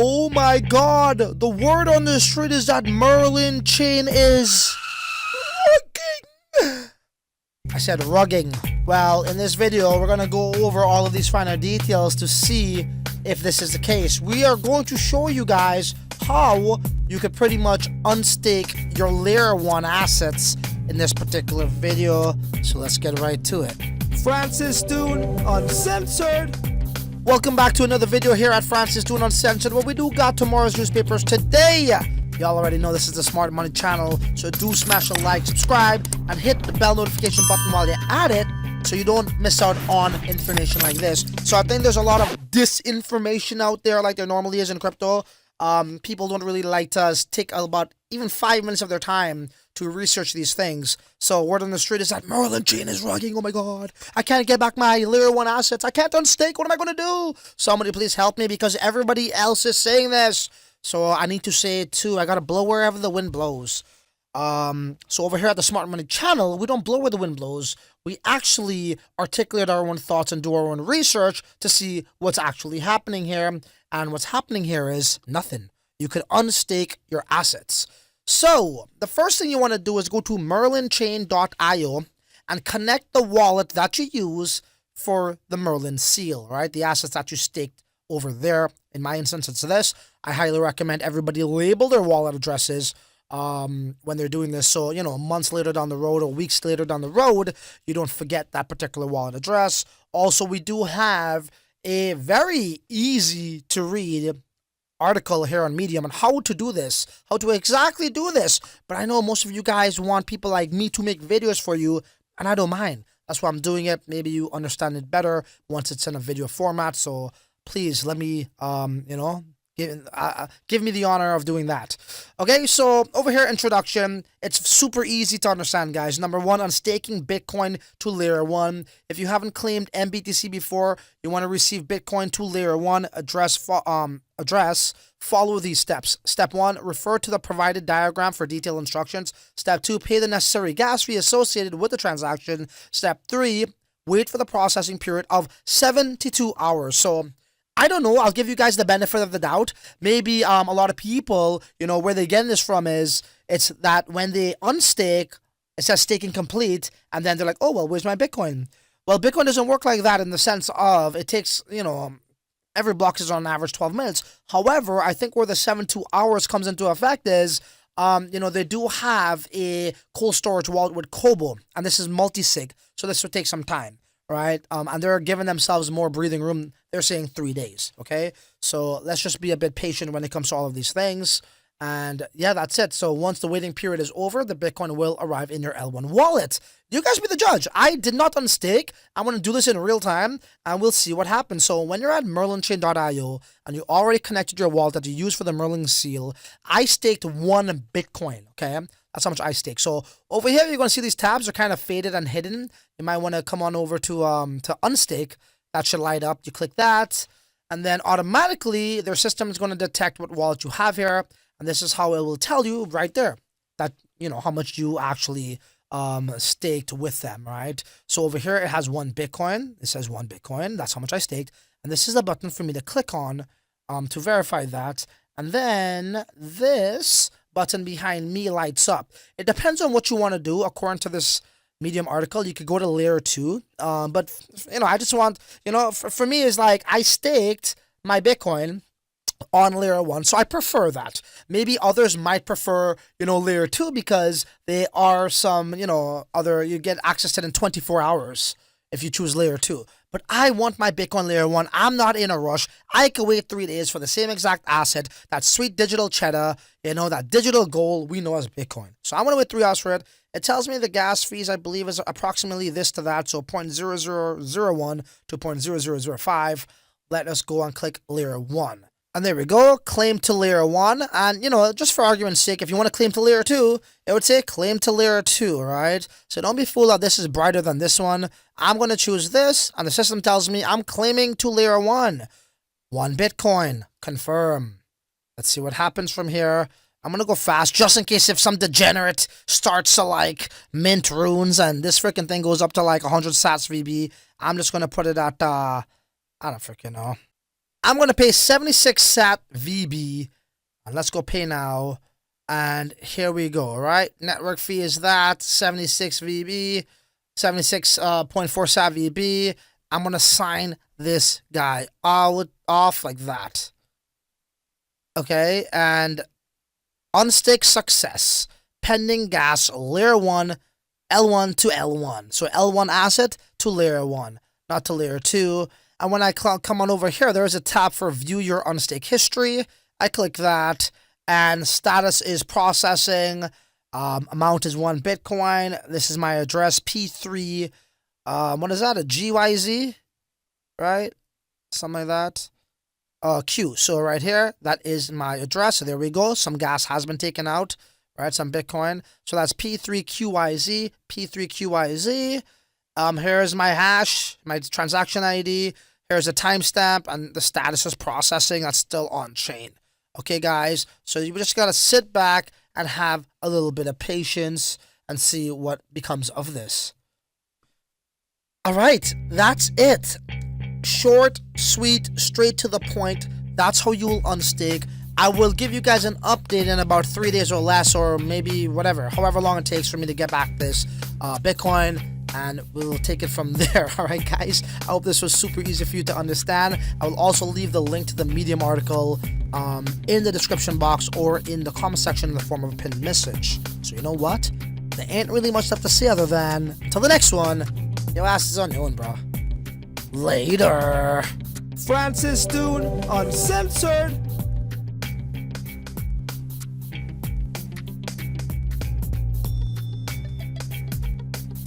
Oh my god, the word on the street is that Merlin chain is rugging. I said rugging. Well, in this video, we're gonna go over all of these finer details to see if this is the case. We are going to show you guys how you could pretty much unstake your Layer 1 assets in this particular video. So let's get right to it. Francis Dune Uncensored. Welcome back to another video here at Francis Dune Uncensored, where we do got tomorrow's newspapers today. Y'all already know this is the Smart Money channel, so do smash a like, subscribe, and hit the bell notification button while you're at it so you don't miss out on information like this. So I think there's a lot of disinformation out there like there normally is in crypto. People don't really like to take about even 5 minutes of their time to research these things. So word on the street is that Merlin chain is rugging. Oh my god, I can't get back my Layer 1 assets. I can't unstake. What am I going to do? Somebody please help me, because everybody else is saying this. So I need to say it too. I got to blow wherever the wind blows. So over here at the Smart Money channel, we don't blow where the wind blows. We actually articulate our own thoughts and do our own research to see what's actually happening here. And what's happening here is nothing. You could unstake your assets. So the first thing you want to do is go to merlinchain.io and connect the wallet that you use for the Merlin seal, right? The assets that you staked over there. In my instance, it's this. I highly recommend everybody label their wallet addresses when they're doing this. So, you know, months later down the road or weeks later down the road, you don't forget that particular wallet address. Also, we do have a very easy to read article here on Medium on how to do this, how to exactly do this. But I know most of you guys want people like me to make videos for you, and I don't mind. That's why I'm doing it. Maybe you understand it better once it's in a video format. So please let me, give me the honor of doing that. Okay, so over here, introduction. It's super easy to understand, guys. Number one, on staking Bitcoin to Layer 1. If you haven't claimed MBTC before, you want to receive Bitcoin to Layer 1 address. Follow these steps. Step 1, refer to the provided diagram for detailed instructions. Step 2, pay the necessary gas fee associated with the transaction. Step 3, wait for the processing period of 72 hours. So I don't know. I'll give you guys the benefit of the doubt. Maybe a lot of people, you know, where they get this from is it's that when they unstake, it says staking complete, and then they're like, oh, well, where's my Bitcoin? Well, Bitcoin doesn't work like that in the sense of it takes, you know, every block is on average 12 minutes. However, I think where the 72 hours comes into effect is, they do have a cold storage wallet with Kobo, and this is multi-sig, so this would take some time. Right, and they're giving themselves more breathing room. They're saying 3 days, okay? So let's just be a bit patient when it comes to all of these things. And yeah, that's it. So once the waiting period is over, the Bitcoin will arrive in your L1 wallet. You guys be the judge. I did not unstake. I'm going to do this in real time, and we'll see what happens. So when you're at merlinchain.io, and you already connected your wallet that you use for the Merlin seal, I staked 1 Bitcoin, okay? That's how much I stake. So over here, you're going to see these tabs are kind of faded and hidden. You might want to come on over to unstake. That should light up. You click that, and then automatically their system is going to detect what wallet you have here. And this is how it will tell you right there that, you know, how much you actually staked with them, right? So over here, it has 1 Bitcoin. It says 1 Bitcoin. That's how much I staked. And this is the button for me to click on to verify that. And then this button behind me lights up. It depends on what you want to do. According to this Medium article, you could go to Layer 2. But, you know, I just want, you know, for me, is like I staked my Bitcoin on Layer 1, so I prefer that. Maybe others might prefer, you know, Layer 2 because they are some, you know, you get access to it in 24 hours if you choose Layer 2. But I want my Bitcoin Layer 1. I'm not in a rush. I could wait 3 days for the same exact asset, that sweet digital cheddar, you know, that digital gold we know as Bitcoin. So I want to wait 3 hours for it. It tells me the gas fees, I believe, is approximately this to that, so 0.0001 to 0.0005. Let us go and click Layer 1. And there we go, claim to Layer 1. And, you know, just for argument's sake, if you want to claim to Layer 2, it would say claim to Layer 2, right? So don't be fooled that this is brighter than this one. I'm going to choose this, and the system tells me I'm claiming to Layer 1. 1 Bitcoin. Confirm. Let's see what happens from here. I'm going to go fast, just in case if some degenerate starts to, like, mint runes, and this freaking thing goes up to, like, 100 sats VB. I'm just going to put it at, I don't freaking know. I'm going to pay 76 sat VB. And let's go pay now. And here we go, all right? Network fee is that, 76 VB, 76.4 sat VB. I'm going to sign this guy off like that. Okay, and unstake success. Pending gas layer 1, L1 to L1. So L1 asset to layer 1, not to layer 2. And when I come on over here, there's a tab for view your unstake history. I click that, and status is processing. Amount is 1 Bitcoin. This is my address, P3. What is that? A GYZ, right? Something like that. Q. So right here, that is my address. So there we go. Some gas has been taken out, right? Some Bitcoin. So that's P3QYZ. P3QYZ. Here's my hash, my transaction ID. Here's a timestamp, and the status is processing. That's still on chain. Okay, guys. So you just gotta sit back and have a little bit of patience and see what becomes of this. All right, that's it. Short, sweet, straight to the point. That's how you will unstake. I will give you guys an update in about 3 days or less, or maybe whatever, however long it takes for me to get back this Bitcoin, and we'll take it from there. All right, guys. I hope this was super easy for you to understand. I will also leave the link to the Medium article in the description box or in the comment section in the form of a pinned message. So you know what? There ain't really much left to say other than until the next one. Your ass is on your own, bro. Later. Francis Dune, uncensored.